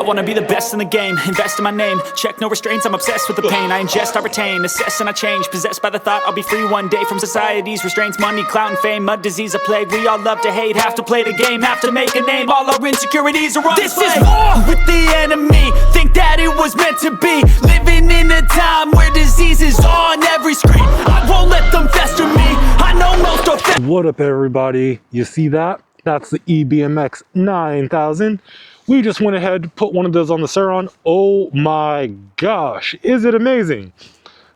wanna be the best in the game, invest in my name, check no restraints, I'm obsessed with the pain. I ingest, I retain, assess and I change, possessed by the thought I'll be free one day from society's restraints. Money, clout and fame, mud, disease, a plague. We all love to hate, have to play the game, have to make a name. All our insecurities are on display. This is war with the enemy, think that it was meant to be. Living in a time where disease is on every screen. I won't let them fester me, I know most of. What up everybody, you see that? That's the EBMX 9000. We just went ahead and put one of those on the Surron. Oh my gosh, is it amazing?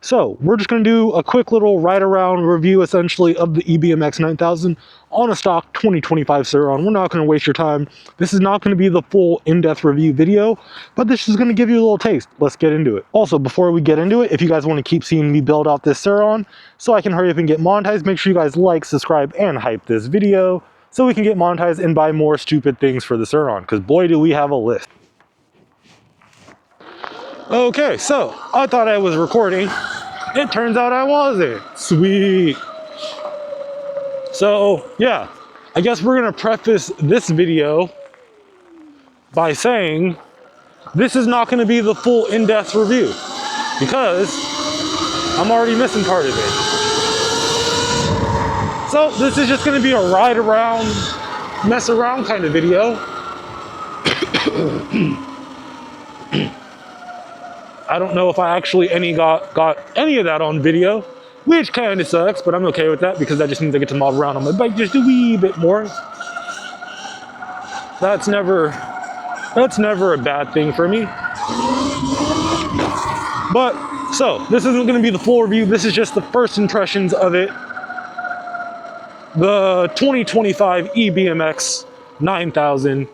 So we're just going to do a quick little ride around review essentially of the EBMX 9000 on a stock 2025 Surron. We're not going to waste your time. This is not going to be the full in-depth review video, but this is going to give you a little taste. Let's get into it. Also, before we get into it, if you guys want to keep seeing me build out this Surron so I can hurry up and get monetized, make sure you guys like, subscribe, and hype this video so we can get monetized and buy more stupid things for the Surron, because boy do we have a list. Okay, so I thought I was recording. It turns out I wasn't. Sweet. So yeah, I guess we're gonna preface this video by saying this is not gonna be the full in-depth review because I'm already missing part of it. So this is just gonna be a ride around, mess around kind of video. I don't know if I actually got any of that on video, which kind of sucks, but I'm okay with that because that just means I get to mob around on my bike just a wee bit more. That's never a bad thing for me. But so this isn't going to be the full review. This is just the first impressions of it. The 2025 EBMX 9000.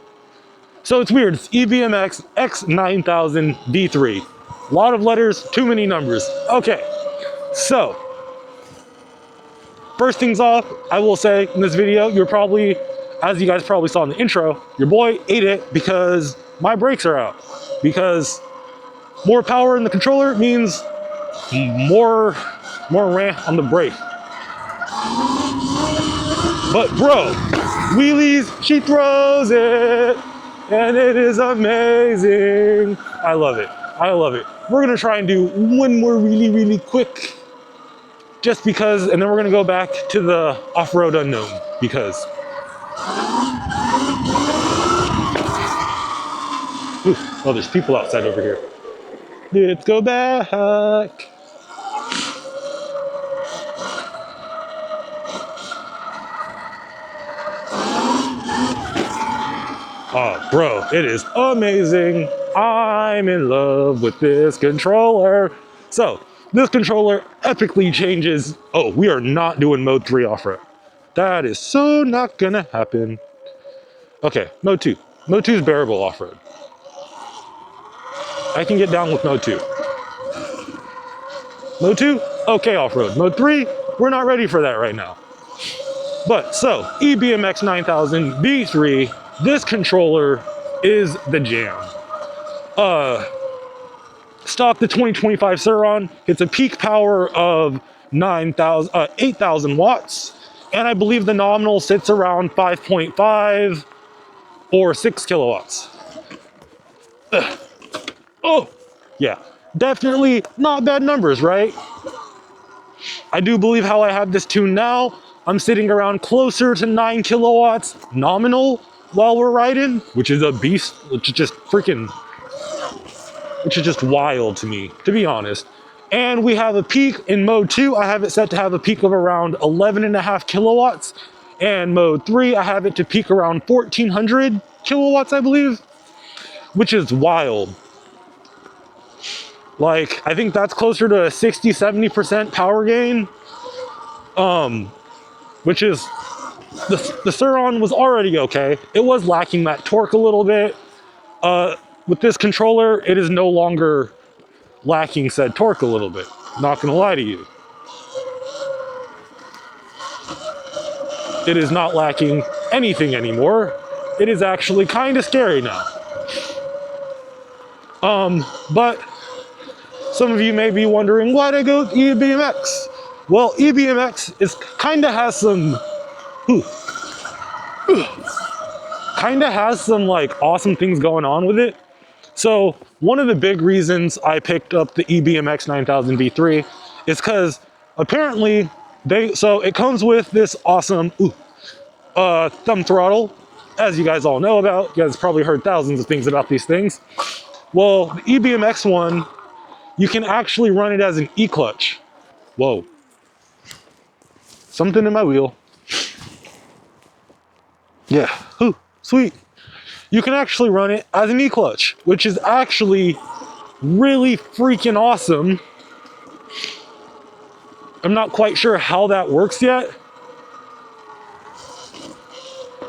So it's weird. It's EBMX X9000 D3. A lot of letters, too many numbers. Okay, so first things off, I will say in this video, you're probably, as you guys probably saw in the intro, your boy ate it because my brakes are out. Because more power in the controller means more ramp on the brake. But bro, wheelies, she throws it, and it is amazing. I love it. I love it. We're gonna try and do one more really quick, just because, and then we're gonna go back to the off-road unknown because. Ooh, oh, there's people outside over here. Let's go back. Oh, bro, it is amazing. I'm in love with this controller. So, this controller epically changes. Oh, we are not doing mode 3 off-road. That is so not gonna happen. Okay, mode 2. Mode 2 is bearable off-road. I can get down with mode 2. Mode 2, okay off-road. Mode 3, we're not ready for that right now. But, so, EBMX 9000 B3, this controller is the jam. Stock the 2025 Surron, it's a peak power of 8,000 watts, and I believe the nominal sits around 5.5 or 6 kilowatts. Oh, yeah, definitely not bad numbers, right? I do believe how I have this tuned now, I'm sitting around closer to 9 kilowatts nominal while we're riding, which is a beast, which is just freaking, which is just wild to me, to be honest. And we have a peak in mode 2, I have it set to have a peak of around 11.5 kilowatts. And mode 3, I have it to peak around 1400 kilowatts, I believe, which is wild. Like, I think that's closer to a 60-70% power gain, which is, the Surron was already okay. It was lacking that torque a little bit. With this controller, it is no longer lacking said torque a little bit. Not gonna lie to you. It is not lacking anything anymore. It is actually kind of scary now. But some of you may be wondering, why'd I go with EBMX? Well, EBMX is kind of has some, kind of has some like awesome things going on with it. So one of the big reasons I picked up the EBMX 9000 V3 is because apparently so it comes with this awesome thumb throttle, as you guys all know about. You guys probably heard thousands of things about these things. Well, the EBMX one, you can actually run it as an E-clutch. Whoa. Something in my wheel. Yeah, ooh, sweet. You can actually run it as an E-clutch, which is actually really freaking awesome. I'm not quite sure how that works yet.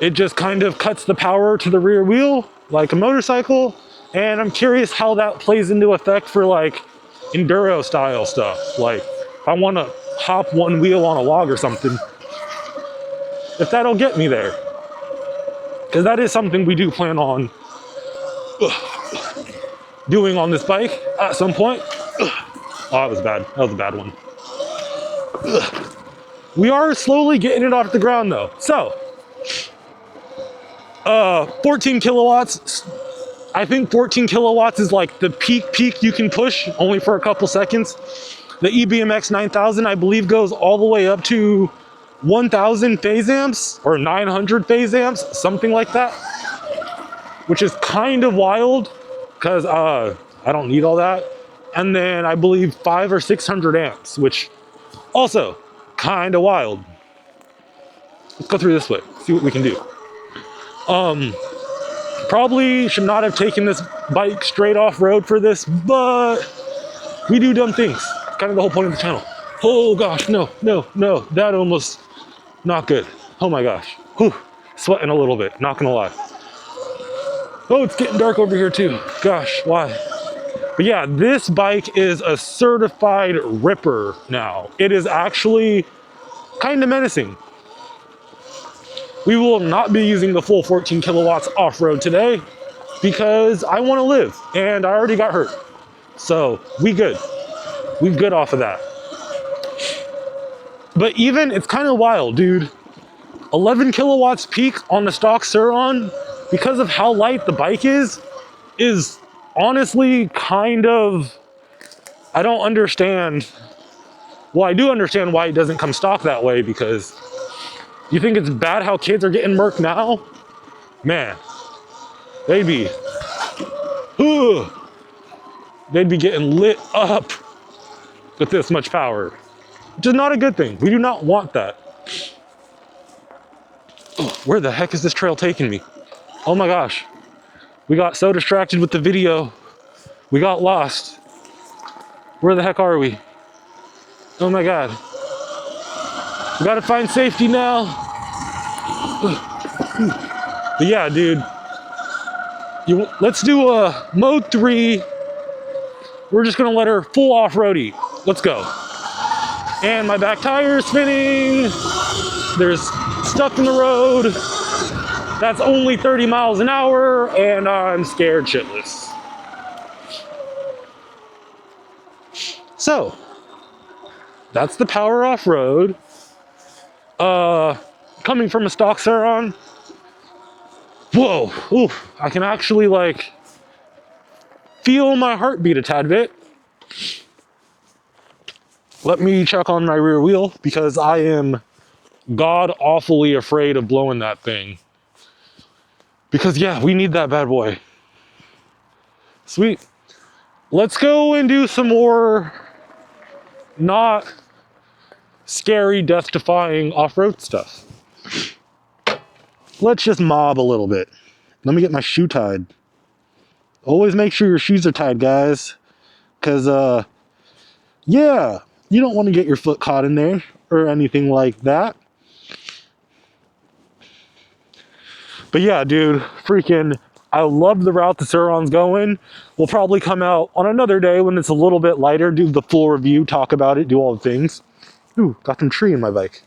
It just kind of cuts the power to the rear wheel like a motorcycle, and I'm curious how that plays into effect for like enduro style stuff. Like if I want to hop one wheel on a log or something, if that'll get me there. Because that is something we do plan on doing on this bike at some point. Oh, that was bad. That was a bad one. We are slowly getting it off the ground though. So, 14 kilowatts. I think 14 kilowatts is like the peak you can push, only for a couple seconds. The EBMX 9000, I believe, goes all the way up to 1000 phase amps or 900 phase amps, something like that, which is kind of wild because I don't need all that. And then I believe 500 or 600 amps, which also kind of wild. Let's go through this way, see what we can do. Probably should not have taken this bike straight off road for this, but we do dumb things. Kind of the whole point of the channel. Oh gosh, no, that almost not good. Oh my gosh. Whew. Sweating a little bit, not gonna lie. Oh, it's getting dark over here too. Gosh, why? But yeah, this bike is a certified ripper now. It is actually kind of menacing. We will not be using the full 14 kilowatts off-road today because I want to live and I already got hurt. So we good. We good off of that. But even, it's kind of wild, dude. 11 kilowatts peak on the stock Surron, because of how light the bike is honestly kind of, I don't understand. Well, I do understand why it doesn't come stock that way, because you think it's bad how kids are getting murked now? Man, they'd be getting lit up with this much power, which is not a good thing. We do not want that. Oh, where the heck is this trail taking me? Oh my gosh. We got so distracted with the video, we got lost. Where the heck are we? Oh my God. We gotta find safety now. But yeah, dude. Let's do a mode 3. We're just gonna let her full off-roady. Let's go. And my back tire is spinning. There's stuff in the road. That's only 30 miles an hour, and I'm scared shitless. So, that's the power off-road. Coming from a stock Surron. Whoa, ooh, I can actually like feel my heartbeat a tad bit. Let me check on my rear wheel because I am god awfully afraid of blowing that thing. Because yeah, we need that bad boy. Sweet. Let's go and do some more not scary, death-defying off-road stuff. Let's just mob a little bit. Let me get my shoe tied. Always make sure your shoes are tied, guys. Because, yeah, you don't want to get your foot caught in there or anything like that. But yeah, dude, freaking, I love the route the Surron's going. We'll probably come out on another day when it's a little bit lighter, do the full review, talk about it, do all the things. Ooh, got some tree in my bike.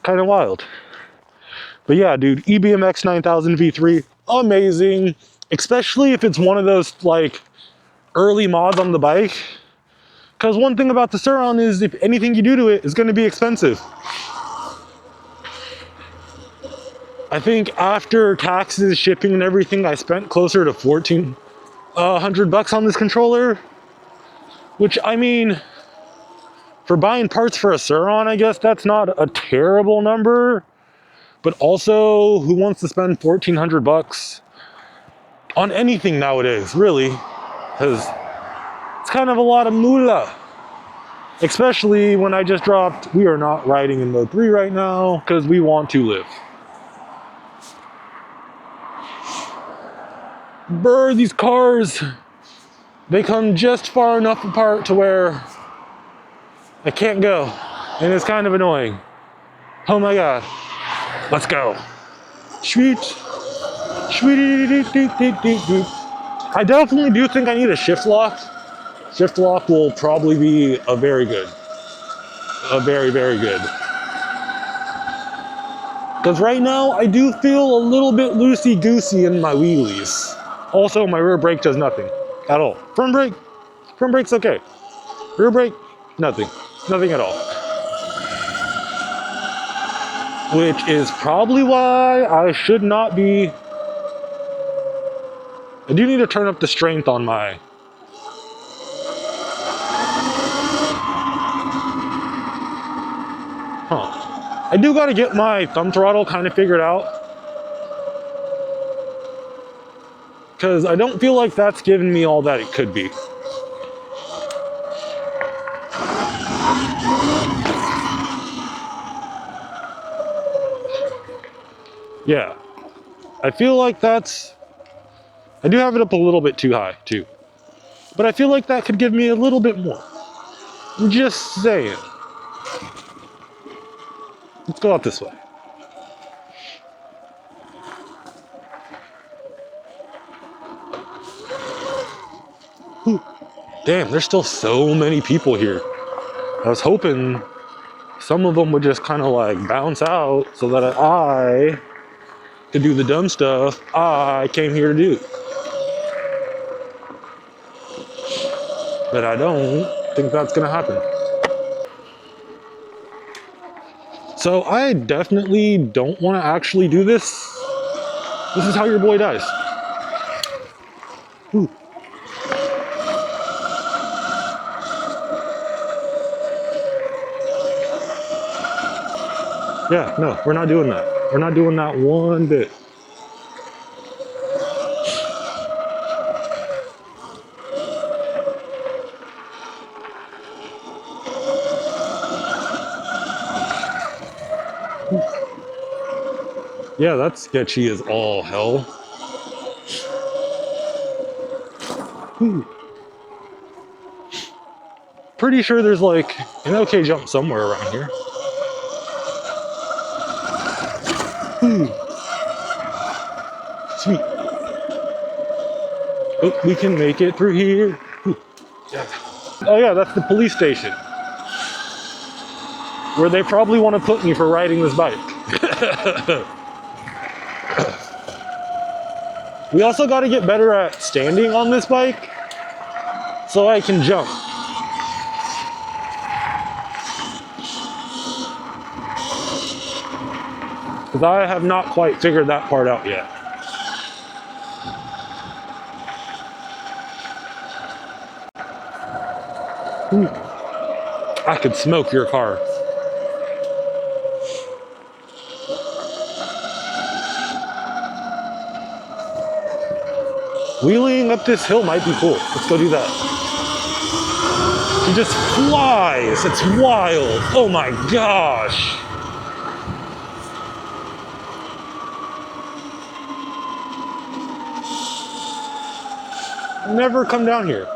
Kind of wild. But yeah, dude, EBMX 9000 V3, amazing. Especially if it's one of those like early mods on the bike. Because one thing about the Surron is if anything you do to it is going to be expensive. I think after taxes, shipping, and everything, I spent closer to $100 on this controller, which, I mean, for buying parts for a Surron, I guess that's not a terrible number. But also, who wants to spend $1,400 on anything nowadays, really? Because it's kind of a lot of moolah. Especially when I just dropped, we are not riding in mode 3 right now, because we want to live. Brr, these cars, they come just far enough apart to where I can't go. And it's kind of annoying. Oh my god. Let's go. Sweet. I definitely do think I need a shift lock. Shift lock will probably be a very good. A very, very good. Because right now, I do feel a little bit loosey-goosey in my wheelies. Also, my rear brake does nothing at all. Front brake's okay. Rear brake, nothing. Nothing at all. Which is probably why I should not be... I do need to turn up the strength on my... I do gotta get my thumb throttle kind of figured out. Because I don't feel like that's giving me all that it could be. Yeah. I feel like that's... I do have it up a little bit too high, too. But I feel like that could give me a little bit more. I'm just saying. Let's go out this way. Ooh. Damn, there's still so many people here. I was hoping some of them would just kind of like bounce out so that I could do the dumb stuff I came here to do. But I don't think that's gonna happen. So I definitely don't want to actually do this. This is how your boy dies. Ooh. Yeah, no, we're not doing that. We're not doing that one bit. Yeah, that's sketchy as all hell. Pretty sure there's like an okay jump somewhere around here. Sweet. Oh, we can make it through here. Yeah. Oh yeah, that's the police station. Where they probably want to put me for riding this bike. We also got to get better at standing on this bike so I can jump. Because I have not quite figured that part out yet. I could smoke your car. Wheeling up this hill might be cool. Let's go do that. He just flies. It's wild. Oh my gosh. Never come down here.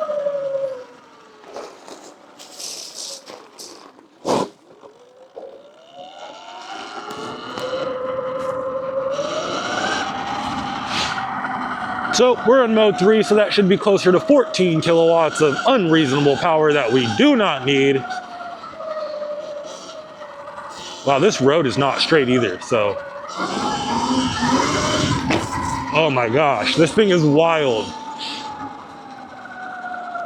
So we're in mode 3, so that should be closer to 14 kilowatts of unreasonable power that we do not need. Wow, this road is not straight either, so. Oh my gosh, this thing is wild.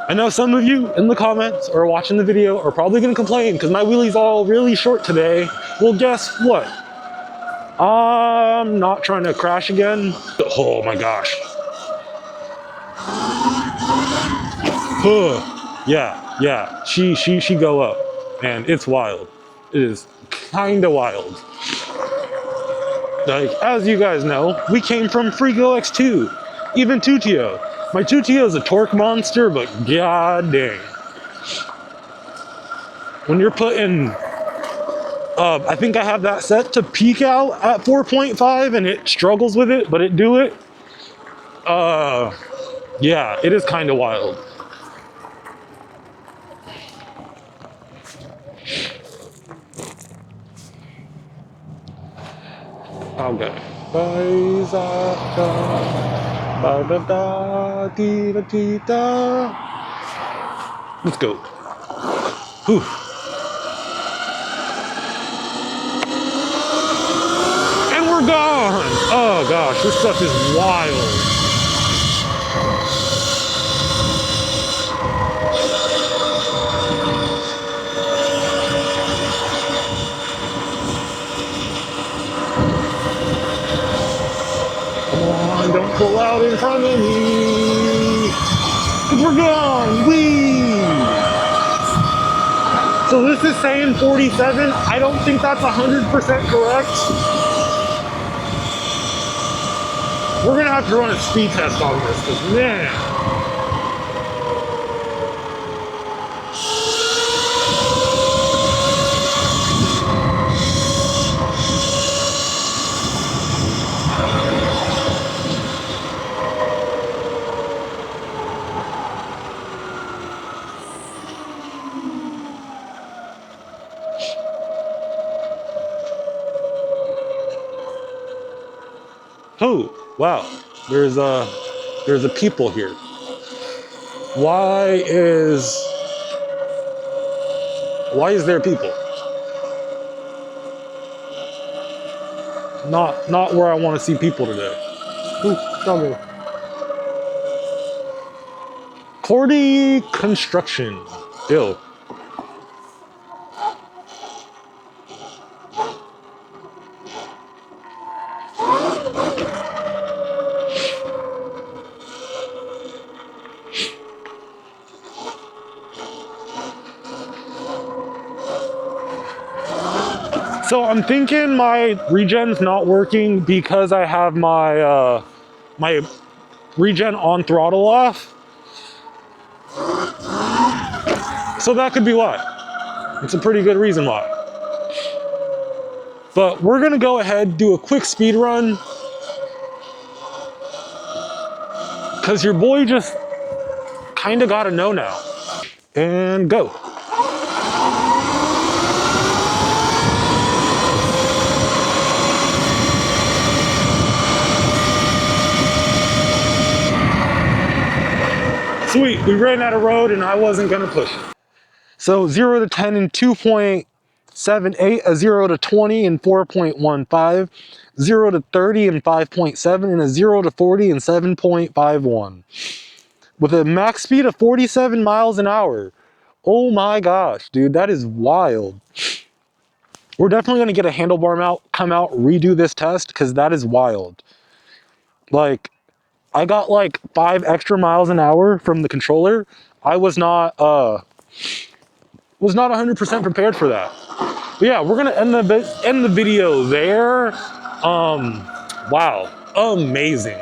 I know some of you in the comments or watching the video are probably gonna complain because my wheelie's all really short today. Well, guess what? I'm not trying to crash again. Oh my gosh. Yeah, she go up, and it's wild. It is kind of wild. Like, as you guys know, we came from Frigo X2, even Tuttio. My Tuttio is a torque monster, but god dang. When you're putting, I think I have that set to peak out at 4.5 and it struggles with it, but it do it. Yeah, it is kind of wild. Okay. Let's go. Whew. And we're gone. Oh gosh, this stuff is wild. Don't pull out in front of me. We're gone. Whee! So this is saying 47. I don't think that's 100% correct. We're gonna have to run a speed test on this, because man. Oh, wow. There's a people here. Why is there people? Not where I want to see people today. Ooh, doggo. Cordy Construction. Ew. So I'm thinking my regen's not working because I have my my regen on throttle off. So that could be why. It's a pretty good reason why. But we're gonna go ahead, do a quick speed run. Cause your boy just kinda gotta know now. And go. Sweet, we ran out of road and I wasn't gonna push it. So 0 to 10 in 2.78, a 0 to 20 in 4.15, 0 to 30 in 5.7, and a 0 to 40 in 7.51. With a max speed of 47 miles an hour. Oh my gosh, dude, that is wild. We're definitely gonna get a handlebar mount, come out, redo this test, because that is wild. Like, I got like 5 extra miles an hour from the controller. I was not 100% prepared for that. But yeah, we're gonna end the video there. Wow, amazing.